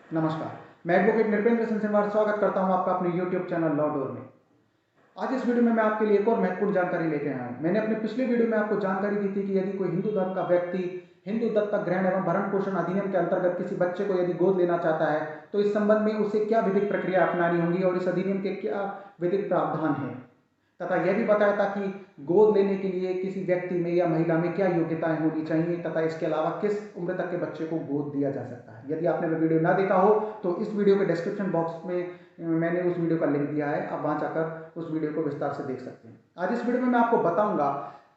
नमस्कार। मैं एडवोकेट नृपेंद्र सिंह स्वागत करता हूं आपका अपने यूट्यूब चैनल लॉ डोर में। आज इस वीडियो में मैं आपके लिए एक और महत्वपूर्ण जानकारी लेके आया हूं। मैंने अपने पिछले वीडियो में आपको जानकारी दी थी कि यदि कोई हिंदू धर्म का व्यक्ति हिंदू दत्तक ग्रहण एवं भरण पोषण अधिनियम के अंतर्गत किसी बच्चे को यदि गोद लेना चाहता है तो इस संबंध में उसे क्या विधिक प्रक्रिया अपनानी होगी और इस अधिनियम के क्या विधिक प्रावधान है, तथा यह भी बताया था कि गोद लेने के लिए किसी व्यक्ति में या महिला में क्या योग्यताएं होनी चाहिए तथा इसके अलावा किस उम्र तक के बच्चे को गोद दिया जा सकता है। यदि आपने वह वीडियो ना देखा हो तो इस वीडियो के डिस्क्रिप्शन बॉक्स में मैंने उस वीडियो का लिंक दिया है, आप वहां जाकर उस वीडियो को विस्तार से देख सकते हैं। आज इस वीडियो में मैं आपको बताऊंगा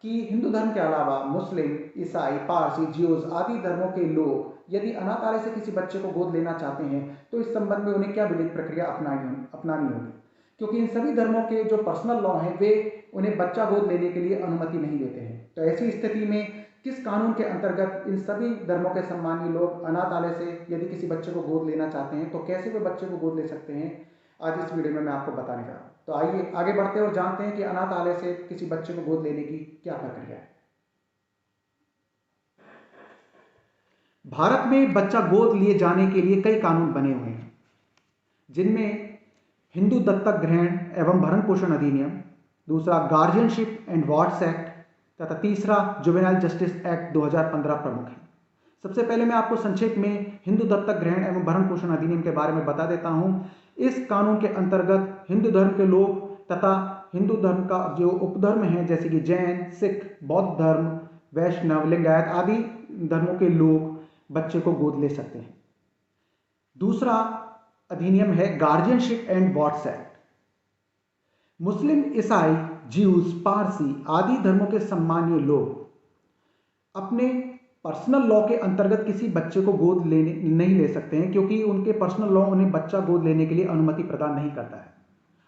कि हिंदू धर्म के अलावा मुस्लिम, ईसाई, पारसी, ज्यूज आदि धर्मों के लोग यदि अनाथालय से किसी बच्चे को गोद लेना चाहते हैं तो इस संबंध में उन्हें क्या विधिक प्रक्रिया अपनानी होगी, क्योंकि इन सभी धर्मों के जो पर्सनल लॉ हैं वे उन्हें बच्चा गोद लेने के लिए अनुमति नहीं देते हैं। तो ऐसी स्थिति में किस कानून के अंतर्गत इन सभी धर्मों के सम्मानी लोग अनाथालय से यदि किसी बच्चे को गोद लेना चाहते हैं तो कैसे वे बच्चे को गोद ले सकते हैं, आज इस वीडियो में मैं आपको बताने जा रहा हूं। तो आइए आगे बढ़ते हैं और जानते हैं कि अनाथालय से किसी बच्चे को गोद लेने की क्या प्रक्रिया है। भारत में बच्चा गोद लिए जाने के लिए कई कानून बने हुए हैं, जिनमें हिंदू दत्तक ग्रहण एवं भरण पोषण अधिनियम, दूसरा गार्जियनशिप एंड वार्ड्स एक्ट तथा तीसरा जुवेनाइल जस्टिस एक्ट 2015 प्रमुख है। सबसे पहले मैं आपको संक्षेप में हिंदू दत्तक ग्रहण एवं भरण पोषण अधिनियम के बारे में बता देता हूं। इस कानून के अंतर्गत हिंदू धर्म के लोग तथा हिंदू धर्म का जो उपधर्म है जैसे कि जैन, सिख, बौद्ध धर्म, वैष्णव, लिंगायत आदि धर्मों के लोग बच्चे को गोद ले सकते हैं। दूसरा अधिनियम है गार्जियनशिप एंड वार्ड्स एक्ट। मुस्लिम, ईसाई, ज्यूज, पारसी आदि धर्मों के सम्मानीय लोग अपने पर्सनल लॉ के अंतर्गत किसी बच्चे को गोद लेने नहीं ले सकते हैं, क्योंकि उनके पर्सनल लॉ उन्हें बच्चा गोद लेने के लिए अनुमति प्रदान नहीं करता है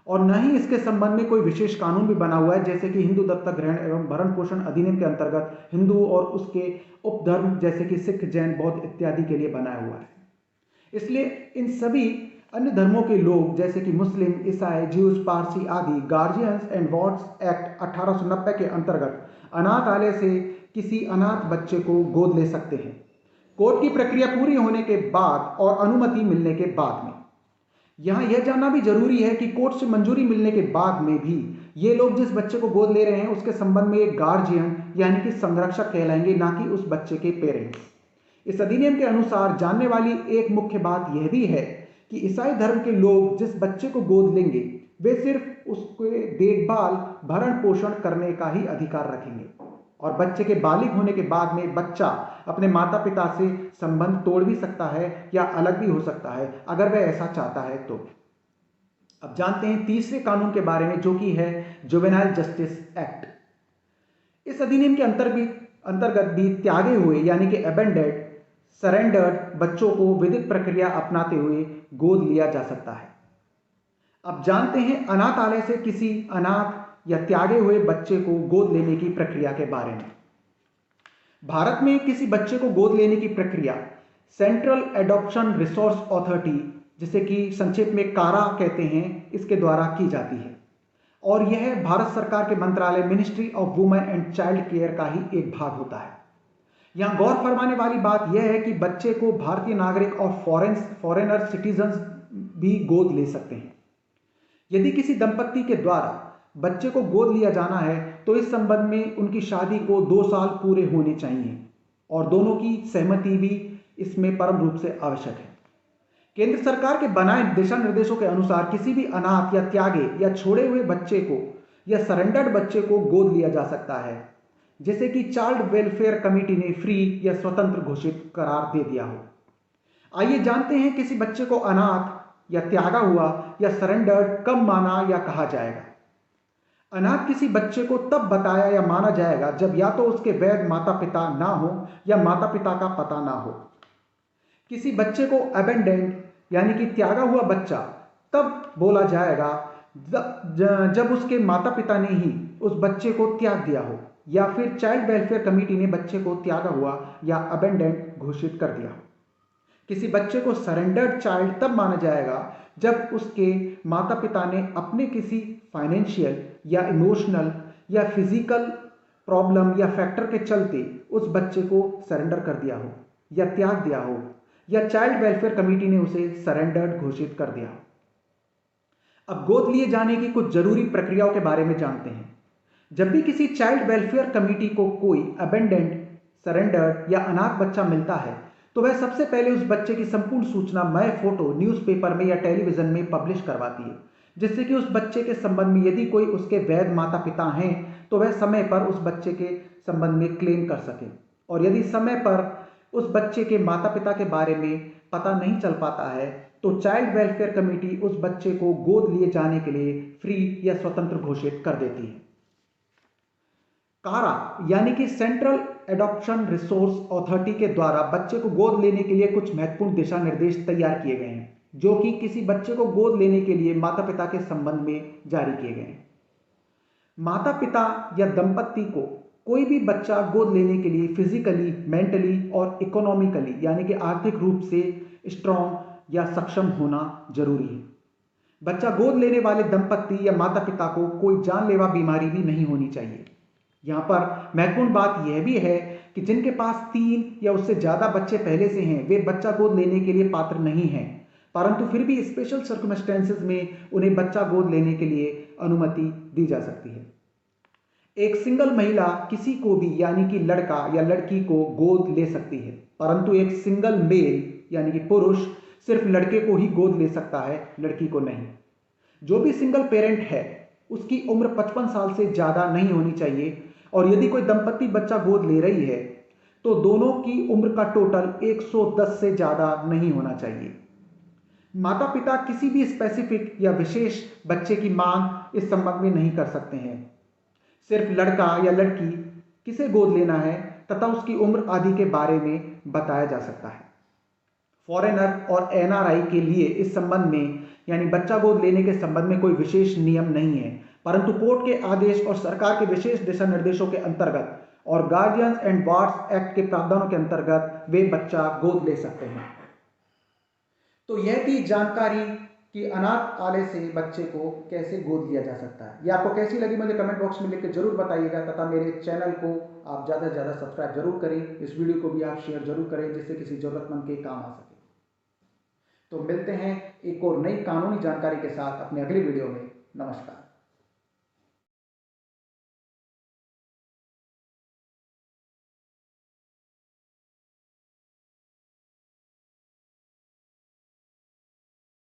और न ही इसके संबंध में कोई विशेष कानून भी बना हुआ है, जैसे कि हिंदू दत्तक ग्रहण एवं भरण पोषण अधिनियम के अंतर्गत हिंदू और उसके उपधर्म जैसे कि सिख, जैन, बौद्ध इत्यादि के लिए बनाया हुआ है। इसलिए इन सभी अन्य धर्मों के लोग जैसे कि मुस्लिम, ईसाई, ज्यूज, पारसी आदि गार्जियंस एंड वार्ड्स एक्ट 1890 के अंतर्गत अनाथालय से किसी अनाथ बच्चे को गोद ले सकते हैं, कोर्ट की प्रक्रिया पूरी होने के बाद और अनुमति मिलने के बाद में। यहां यह जानना भी जरूरी है कि कोर्ट से मंजूरी मिलने के बाद में भी ये लोग जिस बच्चे को गोद ले रहे हैं उसके संबंध में एक गार्जियन यानी कि संरक्षक कहलाएंगे, ना कि उस बच्चे के पेरेंट्स। इस अधिनियम के अनुसार जानने वाली एक मुख्य बात यह भी है कि ईसाई धर्म के लोग जिस बच्चे को गोद लेंगे वे सिर्फ उसके देखभाल, भरण पोषण करने का ही अधिकार रखेंगे और बच्चे के बालिग होने के बाद में बच्चा अपने माता पिता से संबंध तोड़ भी सकता है या अलग भी हो सकता है अगर वह ऐसा चाहता है तो। अब जानते हैं तीसरे कानून के बारे में, जो कि है जुवेनाइल जस्टिस एक्ट। इस अधिनियम के अंतर्गत भी त्यागे हुए यानी कि अबेंडेड, सरेंडर्ड बच्चों को विधिक प्रक्रिया अपनाते हुए गोद लिया जा सकता है। अब जानते हैं अनाथालय से किसी अनाथ या त्यागे हुए बच्चे को गोद लेने की प्रक्रिया के बारे में। भारत में किसी बच्चे को गोद लेने की प्रक्रिया सेंट्रल एडॉप्शन रिसोर्स अथॉरिटी, जिसे कि संक्षेप में कारा कहते हैं, इसके द्वारा की जाती है और यह भारत सरकार के मंत्रालय ministry of women and child care का ही एक भाग होता है। यहां गौर फरमाने वाली बात यह है कि बच्चे को भारतीय नागरिक और फॉरेनर सिटीजन्स भी गोद ले सकते हैं। यदि किसी दंपत्ति के द्वारा बच्चे को गोद लिया जाना है तो इस संबंध में उनकी शादी को 2 साल पूरे होने चाहिए और दोनों की सहमति भी इसमें परम रूप से आवश्यक है। केंद्र सरकार के बनाए दिशा निर्देशों के अनुसार किसी भी अनाथ या त्यागे या छोड़े हुए बच्चे को या सरेंडर्ड बच्चे को गोद लिया जा सकता है, जैसे कि चाइल्ड वेलफेयर कमेटी ने फ्री या स्वतंत्र घोषित करार दे दिया हो। आइए जानते हैं किसी बच्चे को अनाथ या त्यागा हुआ या सरेंडर्ड कब माना या कहा जाएगा। अनाथ किसी बच्चे को तब बताया या माना जाएगा जब या तो उसके वैध माता पिता ना हो या माता पिता का पता ना हो। किसी बच्चे को अबेंडेंड यानी कि त्यागा हुआ बच्चा तब बोला जाएगा जब उसके माता पिता ने ही उस बच्चे को त्याग दिया हो या फिर चाइल्ड वेलफेयर कमेटी ने बच्चे को त्यागा हुआ या अबेंडेंड घोषित कर दिया हो। किसी बच्चे को सरेंडर्ड चाइल्ड तब माना जाएगा जब उसके माता पिता ने अपने किसी फाइनेंशियल या इमोशनल या फिजिकल प्रॉब्लम या फैक्टर के चलते उस बच्चे को सरेंडर कर दिया हो या त्याग दिया हो, या चाइल्ड वेलफेयर कमेटी ने उसे सरेंडर्ड घोषित कर दिया। अब गोद लिए जाने की कुछ जरूरी प्रक्रियाओं के बारे में जानते हैं। जब भी किसी चाइल्ड वेलफेयर कमेटी को कोई अबेंडेंड, सरेंडर्ड या अनाथ बच्चा मिलता है तो वह सबसे पहले उस बच्चे की संपूर्ण सूचना मय फोटो न्यूज़पेपर में या टेलीविजन में पब्लिश करवाती है, जिससे कि उस बच्चे के संबंध में यदि कोई उसके वैध माता पिता हैं तो वह समय पर उस बच्चे के संबंध में क्लेम कर सके। और यदि समय पर उस बच्चे के माता पिता के बारे में पता नहीं चल पाता है तो चाइल्ड वेलफेयर कमेटी उस बच्चे को गोद लिए जाने के लिए फ्री या स्वतंत्र घोषित कर देती है। कारा यानी कि सेंट्रल एडॉप्शन रिसोर्स अथॉरिटी के द्वारा बच्चे को गोद लेने के लिए कुछ महत्वपूर्ण दिशा निर्देश तैयार किए गए हैं, जो कि किसी बच्चे को गोद लेने के लिए माता पिता के संबंध में जारी किए गए हैं। माता पिता या दंपत्ति को कोई भी बच्चा गोद लेने के लिए फिजिकली, मेंटली और इकोनॉमिकली यानी कि आर्थिक रूप से स्ट्रॉन्ग या सक्षम होना जरूरी है। बच्चा गोद लेने वाले दंपत्ति या माता पिता को कोई जानलेवा बीमारी भी नहीं होनी चाहिए। यहाँ पर महत्वपूर्ण बात यह भी है कि जिनके पास 3 या उससे ज़्यादा बच्चे पहले से हैं वे बच्चा गोद लेने के लिए पात्र नहीं हैं, परंतु फिर भी स्पेशल सर्कमस्टेंसेस में उन्हें बच्चा गोद लेने के लिए अनुमति दी जा सकती है। एक सिंगल महिला किसी को भी यानी कि लड़का या लड़की को गोद ले सकती है, परंतु एक सिंगल मेल यानी कि पुरुष सिर्फ लड़के को ही गोद ले सकता है, लड़की को नहीं। जो भी सिंगल पेरेंट है उसकी उम्र 55 साल से ज़्यादा नहीं होनी चाहिए और यदि कोई दंपत्ति बच्चा गोद ले रही है तो दोनों की उम्र का टोटल 110 से ज़्यादा नहीं होना चाहिए। माता पिता किसी भी स्पेसिफिक या विशेष बच्चे की मांग इस संबंध में नहीं कर सकते हैं। सिर्फ लड़का या लड़की किसे गोद लेना है तथा उसकी उम्र आदि के बारे में बताया जा सकता है। फॉरेनर और एनआरआई के लिए इस संबंध में यानी बच्चा गोद लेने के संबंध में कोई विशेष नियम नहीं है, परंतु कोर्ट के आदेश और सरकार के विशेष दिशा निर्देशों के अंतर्गत और गार्जियंस एंड वार्ड्स एक्ट के प्रावधानों के अंतर्गत वे बच्चा गोद ले सकते हैं। तो यह थी जानकारी कि अनाथालय से बच्चे को कैसे गोद लिया जा सकता है। ये आपको कैसी लगी मुझे कमेंट बॉक्स में लिख के जरूर बताइएगा तथा मेरे चैनल को आप ज़्यादा से ज़्यादा सब्सक्राइब जरूर करें। इस वीडियो को भी आप शेयर जरूर करें जिससे किसी जरूरतमंद के काम आ सके। तो मिलते हैं एक और नई कानूनी जानकारी के साथ अपने अगली वीडियो में। नमस्कार।